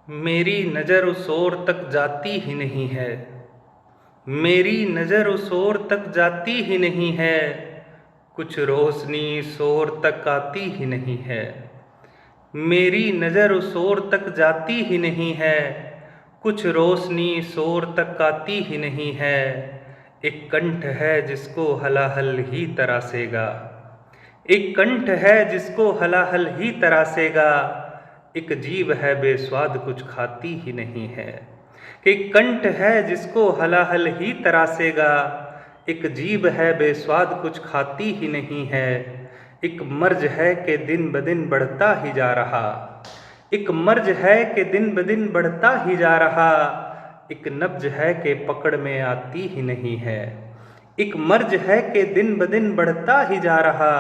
मेरी नज़र उस ओर तक जाती ही नहीं है। मेरी नज़र उस ओर तक जाती ही नहीं है। कुछ रोशनी इस ओर तक आती ही नहीं है। मेरी नज़र उस ओर तक जाती ही नहीं है। कुछ रोशनी इस ओर तक आती ही नहीं है। एक कंठ है जिसको हलाहल ही तरासेगा। एक कंठ है जिसको हलाहल ही तरासेगा। एक जीभ है बेस्वाद कुछ खाती ही नहीं है। एक कंठ है जिसको हलाहल ही तरासेगा। एक जीभ है बेस्वाद कुछ खाती ही नहीं है। एक मर्ज है कि दिन ब दिन बढ़ता ही जा रहा। एक मर्ज है कि दिन ब दिन बढ़ता ही जा रहा। एक नब्ज है कि पकड़ में आती ही नहीं है। एक मर्ज है कि दिन ब दिन बढ़ता ही जा रहा।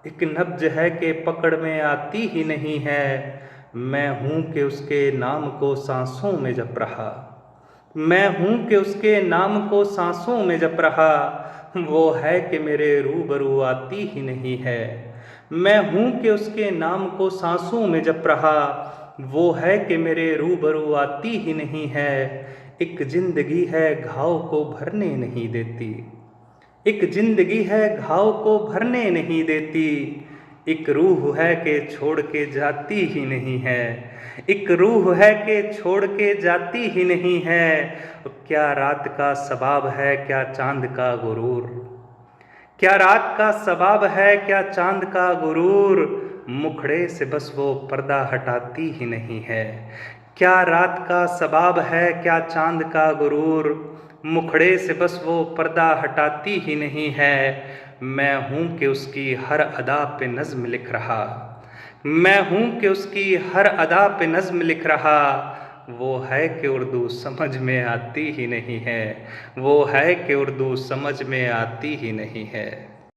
एक नब्ज है कि पकड़ में आती ही नहीं है। मैं हूँ कि उसके नाम को सांसों में जप रहा। मैं हूँ कि उसके नाम को सांसों में जप रहा। वो है कि मेरे रूबरू आती ही नहीं है। मैं हूँ कि उसके नाम को सांसों में जप रहा। वो है कि मेरे रूबरू आती ही नहीं है। एक जिंदगी है घाव को भरने नहीं देती। एक जिंदगी है घाव को भरने नहीं देती। एक रूह है कि छोड़ के जाती ही नहीं है। एक रूह है कि छोड़ के जाती ही नहीं है। क्या रात का सबाब है क्या चांद का गुरूर। क्या रात का सबाब है क्या चांद का गुरूर। मुखड़े से बस वो पर्दा हटाती ही नहीं है। क्या रात का सबाब है क्या चांद का गुरूर। मुखड़े से बस वो पर्दा हटाती ही नहीं है। मैं हूँ कि उसकी हर अदा पे नज़्म लिख रहा। मैं हूँ कि उसकी हर अदा पे नज़्म लिख रहा। वो है कि उर्दू समझ में आती ही नहीं है। वो है कि उर्दू समझ में आती ही नहीं है।